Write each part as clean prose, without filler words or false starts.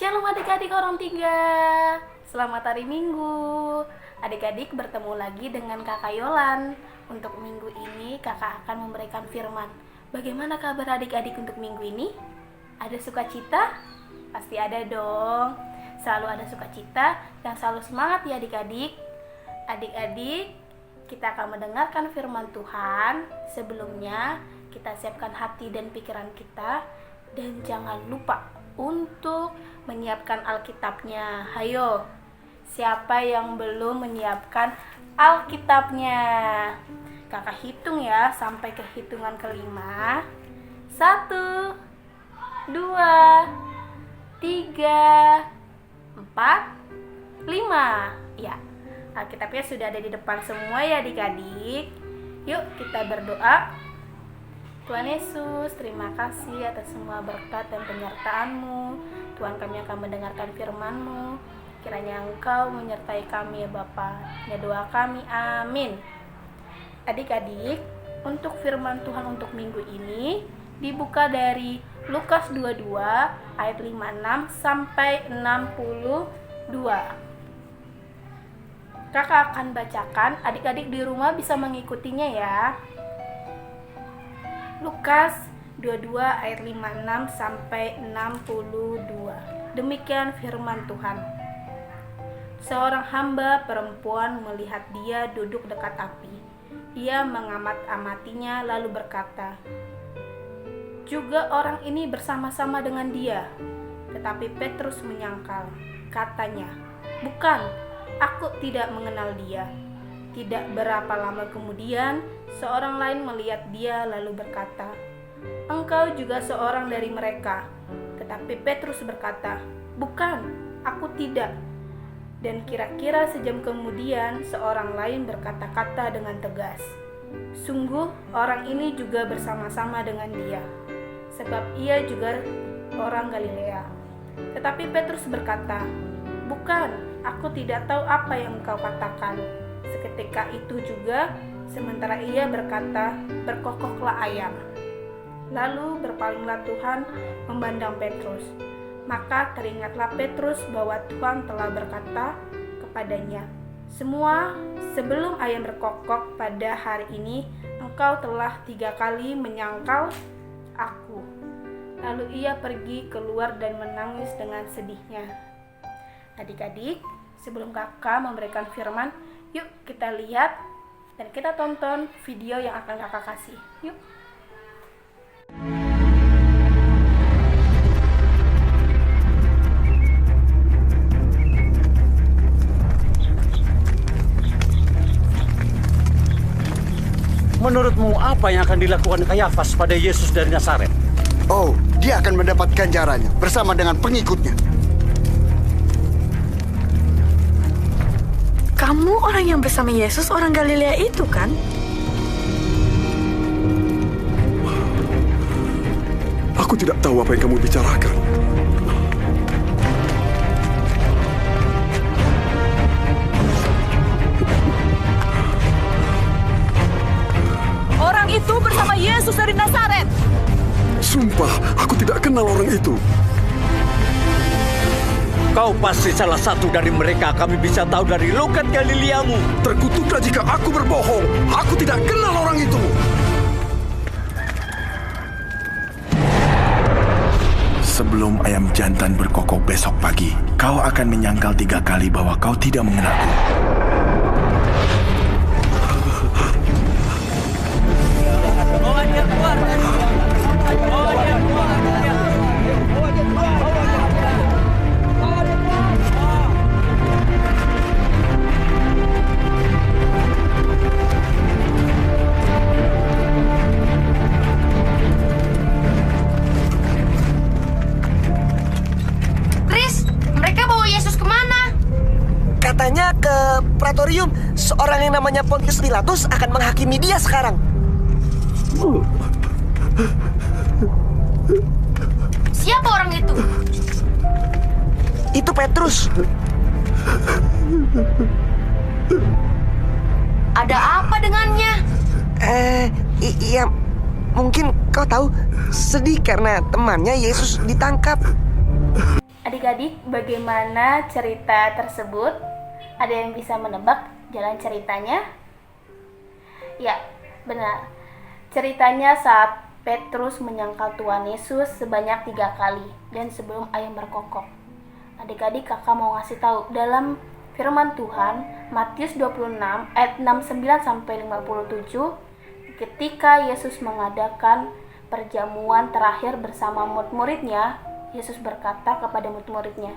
Shalom adik-adik orang tiga. Selamat hari Minggu. Adik-adik bertemu lagi dengan Kakak Yolan. Untuk minggu ini kakak akan memberikan firman. Bagaimana kabar adik-adik untuk minggu ini? Ada sukacita? Pasti ada dong. Selalu ada sukacita dan selalu semangat ya adik-adik. Adik-adik, kita akan mendengarkan firman Tuhan. Sebelumnya kita siapkan hati dan pikiran kita. Dan jangan lupa untuk menyiapkan Alkitabnya. Hayo, siapa yang belum menyiapkan Alkitabnya? Kakak hitung ya sampai ke hitungan kelima. 1, 2, 3, 4, 5. Ya, Alkitabnya sudah ada di depan semua ya adik-adik. Yuk kita berdoa. Tuhan Yesus, terima kasih atas semua berkat dan penyertaan-Mu. Tuhan, kami akan mendengarkan firman-Mu. Kiranya Engkau menyertai kami ya Bapa. Ya doa kami, amin. Adik-adik, untuk firman Tuhan untuk minggu ini dibuka dari Lukas 22 ayat 56 sampai 62. Kakak akan bacakan, adik-adik di rumah bisa mengikutinya ya. Lukas 22 ayat 56 sampai 62. Demikian firman Tuhan. Seorang hamba perempuan melihat dia duduk dekat api. Ia mengamat-amatinya lalu berkata, "Juga orang ini bersama-sama dengan dia." Tetapi Petrus menyangkal. Katanya, "Bukan, aku tidak mengenal dia." Tidak berapa lama kemudian, seorang lain melihat dia lalu berkata, "Engkau juga seorang dari mereka." Tetapi Petrus berkata, "Bukan, aku tidak." Dan kira-kira sejam kemudian, seorang lain berkata-kata dengan tegas, "Sungguh orang ini juga bersama-sama dengan dia, sebab ia juga orang Galilea." Tetapi Petrus berkata, "Bukan, aku tidak tahu apa yang engkau katakan." Seketika itu juga, sementara ia berkata, berkokoklah ayam. Lalu berpalinglah Tuhan memandang Petrus. Maka teringatlah Petrus bahwa Tuhan telah berkata kepadanya, "Semua sebelum ayam berkokok pada hari ini, engkau telah 3 kali menyangkal aku." Lalu ia pergi keluar dan menangis dengan sedihnya. Adik-adik, sebelum kakak memberikan firman, yuk kita lihat dan kita tonton video yang akan kakak kasih. Yuk. Menurutmu apa yang akan dilakukan Kayafas pada Yesus dari Nazaret? Oh, dia akan mendapat ganjarannya bersama dengan pengikutnya. Kamu orang yang bersama Yesus, orang Galilea itu kan? Aku tidak tahu apa yang kamu bicarakan. Orang itu bersama Yesus dari Nazaret. Sumpah, aku tidak kenal orang itu. Kau pasti salah satu dari mereka. Kami bisa tahu dari logat Galileamu. Terkutuklah jika aku berbohong. Aku tidak kenal orang itu. Sebelum ayam jantan berkokok besok pagi, kau akan menyangkal 3 kali bahwa kau tidak mengenalku. Katanya ke Praetorium. Seorang yang namanya Pontius Pilatus akan menghakimi dia sekarang. Siapa orang itu? Itu Petrus. Ada apa dengannya? Iya, mungkin kau tahu, sedih karena temannya Yesus ditangkap. Adik-adik, bagaimana cerita tersebut? Ada yang bisa menebak jalan ceritanya? Ya, benar. Ceritanya saat Petrus menyangkal Tuhan Yesus sebanyak 3 kali dan sebelum ayam berkokok. Adik-adik, kakak mau ngasih tahu dalam firman Tuhan Matius 26 ayat 69-57, ketika Yesus mengadakan perjamuan terakhir bersama murid-muridnya, Yesus berkata kepada murid-muridnya,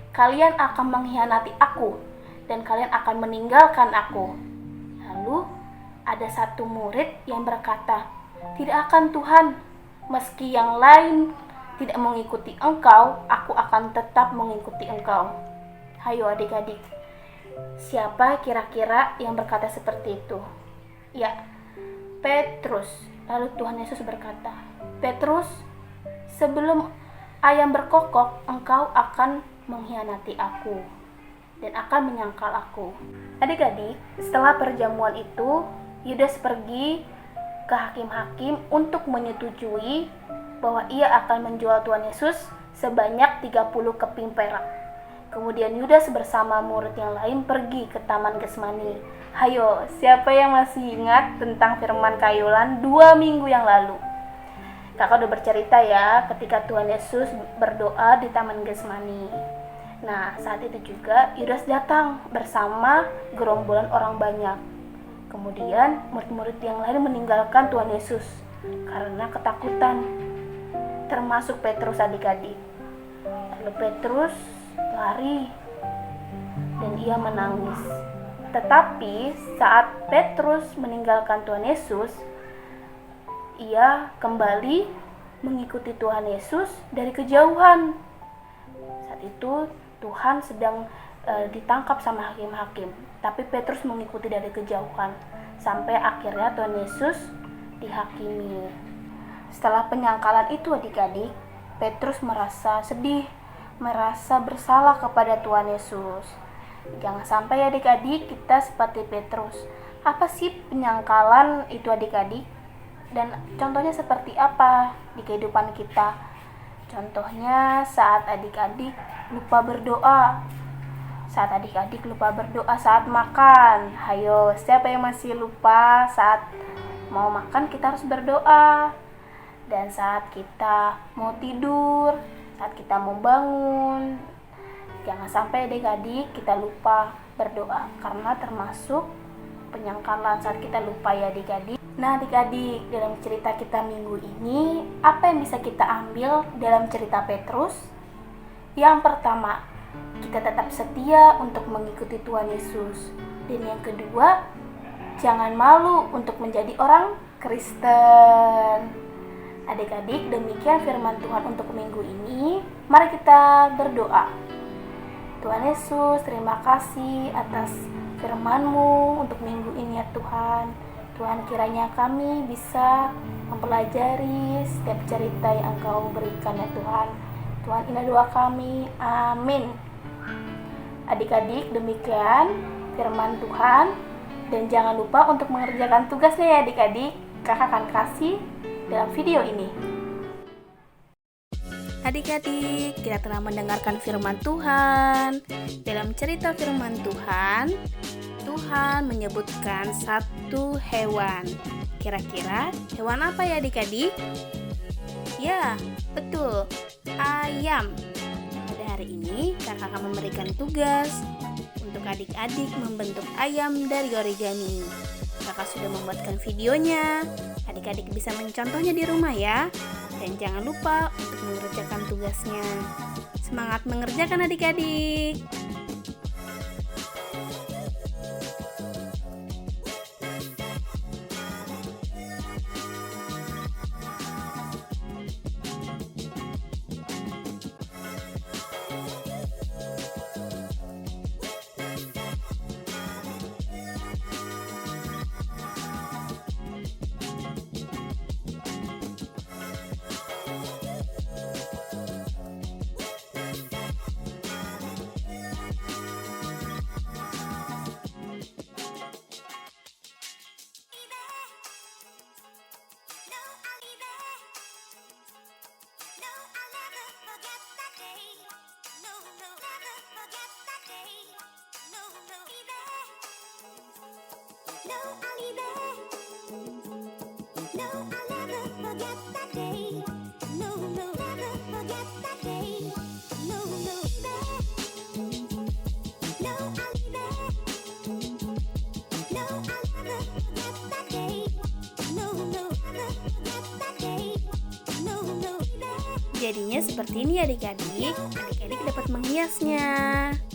"Kalian akan mengkhianati aku dan kalian akan meninggalkan aku." Lalu ada satu murid yang berkata, "Tidak akan Tuhan, meski yang lain tidak mengikuti Engkau, aku akan tetap mengikuti Engkau." Hayo adik-adik, siapa kira-kira yang berkata seperti itu? Ya, Petrus. Lalu Tuhan Yesus berkata, "Petrus, sebelum ayam berkokok, engkau akan mengkhianati aku dan akan menyangkal aku." Adik-adik, setelah perjamuan itu, Yudas pergi ke hakim-hakim untuk menyetujui bahwa ia akan menjual Tuhan Yesus sebanyak 30 keping perak. Kemudian Yudas bersama murid yang lain pergi ke Taman Getsemani. Hayo, siapa yang masih ingat tentang firman Kayolan 2 minggu yang lalu? Kakak udah bercerita ya ketika Tuhan Yesus berdoa di Taman Getsemani. Nah, saat itu juga Yudas datang bersama gerombolan orang banyak. Kemudian murid-murid yang lain meninggalkan Tuhan Yesus karena ketakutan, termasuk Petrus adik-adik. Lalu Petrus lari dan ia menangis. Tetapi saat Petrus meninggalkan Tuhan Yesus, ia kembali mengikuti Tuhan Yesus dari kejauhan. Saat itu Tuhan sedang ditangkap sama hakim-hakim, tapi Petrus mengikuti dari kejauhan sampai akhirnya Tuhan Yesus dihakimi. Setelah penyangkalan itu adik-adik, Petrus merasa sedih, merasa bersalah kepada Tuhan Yesus. Jangan sampai adik-adik kita seperti Petrus. Apa sih penyangkalan itu adik-adik? Dan contohnya seperti apa di kehidupan kita? Contohnya saat adik-adik lupa berdoa. Saat adik-adik lupa berdoa saat makan. Hayo, siapa yang masih lupa saat mau makan kita harus berdoa. Dan saat kita mau tidur, saat kita mau bangun, jangan sampai adik-adik kita lupa berdoa, karena termasuk penyangkalan saat kita lupa ya adik-adik. Nah adik-adik, dalam cerita kita minggu ini, apa yang bisa kita ambil dalam cerita Petrus? Yang pertama, kita tetap setia untuk mengikuti Tuhan Yesus. Dan yang kedua, jangan malu untuk menjadi orang Kristen. Adik-adik, demikian firman Tuhan untuk minggu ini. Mari kita berdoa. Tuhan Yesus, terima kasih atas firman-Mu untuk minggu ini ya Tuhan. Tuhan, kiranya kami bisa mempelajari setiap cerita yang Engkau berikan ya Tuhan. Tuhan, ini doa kami. Amin. Adik-adik, demikian firman Tuhan. Dan jangan lupa untuk mengerjakan tugasnya ya adik-adik. Kakak akan kasih dalam video ini. Adik-adik, kita telah mendengarkan firman Tuhan. Dalam cerita firman Tuhan, Tuhan menyebutkan satu hewan. Kira-kira hewan apa ya adik-adik? Ya, betul, ayam. Pada hari ini, kakak akan memberikan tugas untuk adik-adik membentuk ayam dari origami. Kakak sudah membuatkan videonya. Adik-adik bisa mencontohnya di rumah ya. Dan jangan lupa untuk mengerjakan tugasnya. Semangat mengerjakan adik-adik. Jadinya seperti ini adik-adik dapat menghiasnya.